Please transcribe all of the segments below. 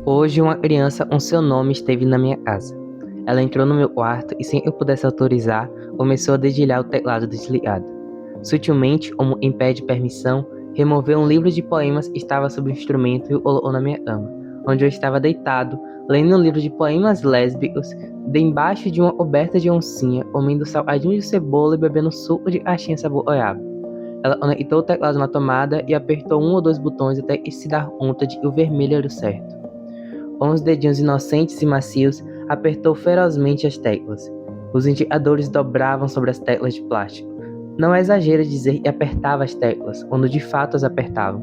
Hoje uma criança com seu nome esteve na minha casa. Ela entrou no meu quarto e, sem eu pudesse autorizar, começou a dedilhar o teclado desligado. Sutilmente, como em pé de permissão, removeu um livro de poemas que estava sobre o instrumento e o colocou na minha cama, onde eu estava deitado, lendo um livro de poemas lésbicos, debaixo de uma coberta de oncinha, comendo salgadinho de cebola e bebendo suco de caixinha sabor goiaba. Ela conectou o teclado na tomada e apertou um ou dois botões até que se dar conta de que o vermelho era o certo. Com os dedinhos inocentes e macios, apertou ferozmente as teclas. Os indicadores dobravam sobre as teclas de plástico. Não é exagero dizer que apertava as teclas, quando de fato as apertavam.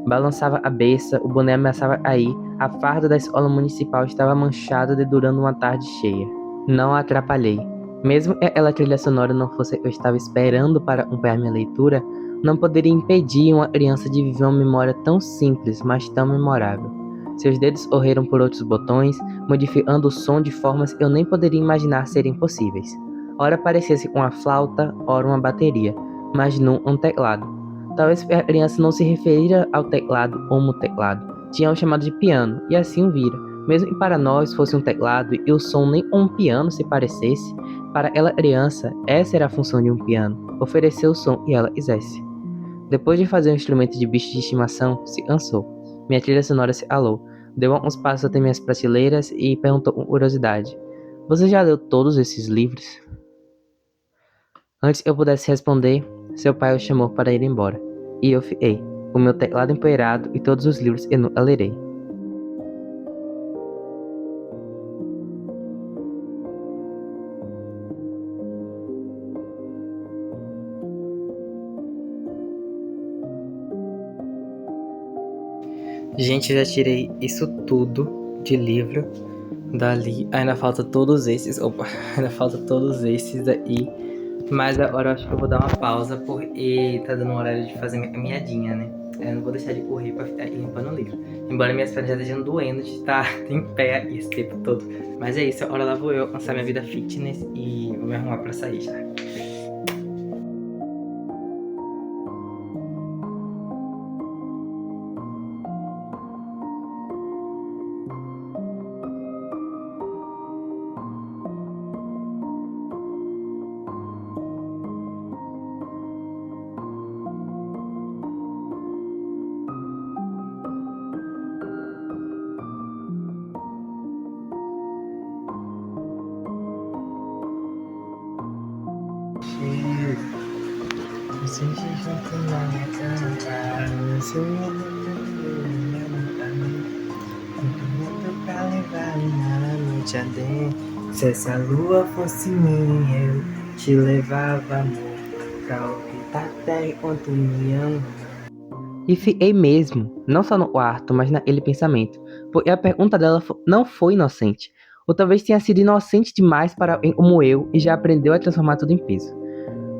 Balançava a cabeça, o boné ameaçava cair, a farda da escola municipal estava manchada dedurando uma tarde cheia. Não a atrapalhei. Mesmo que aquela trilha sonora não fosse o que eu estava esperando para acompanhar minha leitura, não poderia impedir uma criança de viver uma memória tão simples, mas tão memorável. Seus dedos correram por outros botões, modificando o som de formas que eu nem poderia imaginar serem possíveis. Ora parecia-se uma flauta, ora uma bateria, mas nunca um teclado. Talvez a criança não se referira ao teclado como teclado. Tinha o chamado de piano, e assim o vira. Mesmo que para nós fosse um teclado e o som nem com um piano se parecesse, para ela criança, essa era a função de um piano, oferecer o som que ela quisesse. Depois de fazer um instrumento de bicho de estimação, se cansou. Minha trilha sonora se alou. Deu alguns passos até minhas prateleiras e perguntou com curiosidade: Você já leu todos esses livros? Antes que eu pudesse responder, seu pai o chamou para ir embora. E eu fiquei, com meu teclado empoeirado e todos os livros eu nunca lerei. Gente, eu já tirei isso tudo de livro dali. Ainda falta todos esses. Opa, ainda falta todos esses aí. Mas agora eu acho que eu vou dar uma pausa porque tá dando um horário de fazer minha caminhadinha, né? Eu não vou deixar de correr pra ficar limpando o livro. Embora minhas pernas já estejam doendo de estar em pé aqui esse tempo todo. Mas é isso, agora lá vou eu alcançar minha vida fitness e vou me arrumar pra sair já. Se essa lua fosse minha, eu te levava, amor, pra orbitar a terra enquanto me ama. E fiquei mesmo, não só no quarto, mas naquele pensamento, porque a pergunta dela não foi inocente, ou talvez tenha sido inocente demais para alguém como eu e já aprendeu a transformar tudo em peso.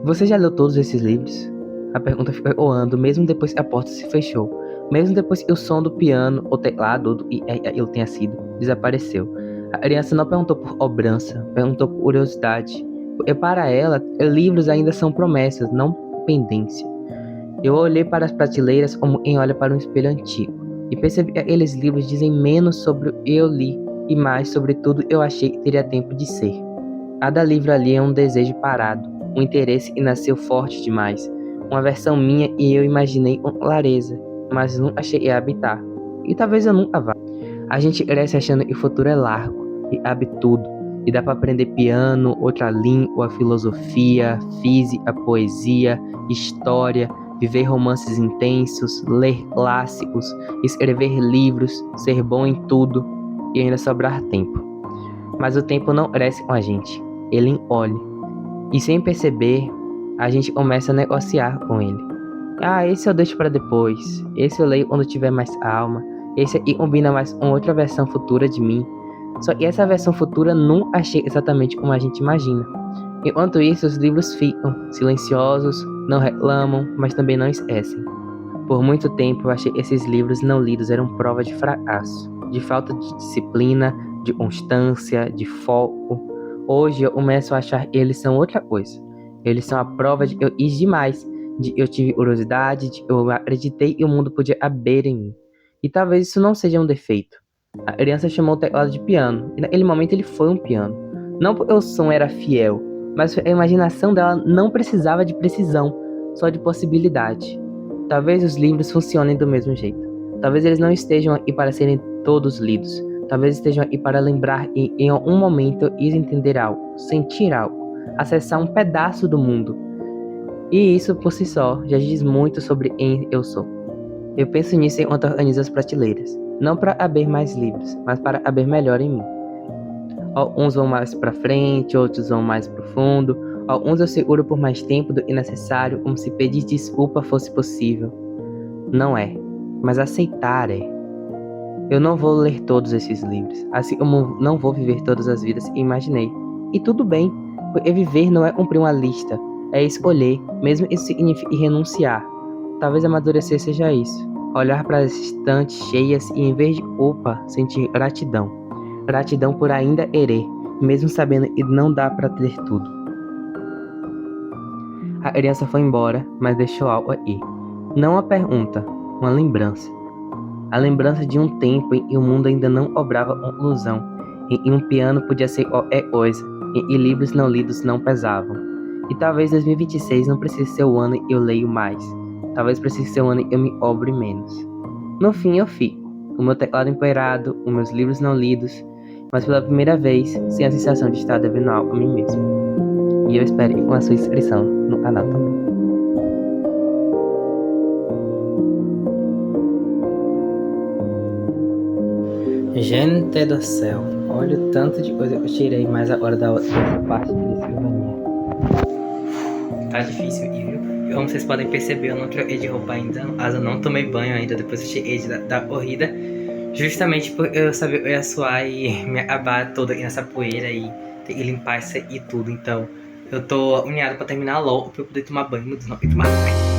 Você já leu todos esses livros? A pergunta ficou ecoando, mesmo depois que a porta se fechou, mesmo depois que o som do piano, ou teclado, ou do ele tenha sido, desapareceu. A criança não perguntou por cobrança, perguntou por curiosidade, porque para ela, livros ainda são promessas, não pendência. Eu olhei para as prateleiras como quem olha para um espelho antigo, e percebi que aqueles livros dizem menos sobre o que eu li e mais sobre tudo eu achei que teria tempo de ser. Cada livro ali é um desejo parado, um interesse que nasceu forte demais, uma versão minha e eu imaginei com clareza, mas nunca cheguei a habitar. E talvez eu nunca vá. A gente cresce achando que o futuro é largo e abre tudo, e dá para aprender piano, outra língua, filosofia, física, poesia, história, viver romances intensos, ler clássicos, escrever livros, ser bom em tudo e ainda sobrar tempo. Mas o tempo não cresce com a gente, ele encolhe. E sem perceber, a gente começa a negociar com ele. Ah, esse eu deixo para depois, esse eu leio quando tiver mais calma, esse aqui combina mais com outra versão futura de mim. Só que essa versão futura nunca chega exatamente como a gente imagina. Enquanto isso, os livros ficam silenciosos, não reclamam, mas também não esquecem. Por muito tempo eu achei que esses livros não lidos eram prova de fracasso, de falta de disciplina, de constância, de foco. Hoje eu começo a achar que eles são outra coisa. Eles são a prova de que eu quis demais, de que eu tive curiosidade, de que eu acreditei que o mundo podia haver em mim. E talvez isso não seja um defeito. A criança chamou o teclado de piano, e naquele momento ele foi um piano. Não porque o som era fiel, mas a imaginação dela não precisava de precisão, só de possibilidade. Talvez os livros funcionem do mesmo jeito. Talvez eles não estejam aqui para serem todos lidos. Talvez estejam aqui para lembrar e, em algum momento, ir entender algo, sentir algo, acessar um pedaço do mundo. E isso, por si só, já diz muito sobre quem eu sou. Eu penso nisso enquanto organizo as prateleiras. Não para haver mais livros, mas para haver melhor em mim. Alguns vão mais para frente, outros vão mais para o fundo. Alguns eu seguro por mais tempo do que necessário, como se pedir desculpa fosse possível. Não é, mas aceitar é. Eu não vou ler todos esses livros, assim como não vou viver todas as vidas que imaginei. E tudo bem, porque viver não é cumprir uma lista, é escolher, mesmo isso signifique renunciar. Talvez amadurecer seja isso. Olhar para as estantes cheias e, em vez de culpa, sentir gratidão. Gratidão por ainda querer, mesmo sabendo que não dá para ter tudo. A criança foi embora, mas deixou algo aí. Não uma pergunta, uma lembrança. A lembrança de um tempo em que o mundo ainda não cobrava conclusão, em que um piano podia ser qualquer coisa, em que livros não lidos não pesavam. E talvez 2026 não precise ser o ano em que eu leio mais. Talvez precise ser o ano em que eu me cobre menos. No fim eu fico, com o meu teclado empoeirado, os meus livros não lidos, mas pela primeira vez, sem a sensação de estar devendo algo a mim mesmo. E eu espero com a sua inscrição no canal também. Gente do céu, olha o tanto de coisa que eu tirei mais agora dessa parte de escrivaninha. Tá difícil, viu? Como vocês podem perceber, eu não troquei de roupa ainda, no caso eu não tomei banho ainda, depois eu cheguei da corrida, justamente porque eu sabia que eu ia suar e me acabar toda nessa poeira e ter que limpar isso e tudo, então eu tô unhado pra terminar logo pra eu poder tomar banho, não tomar banho.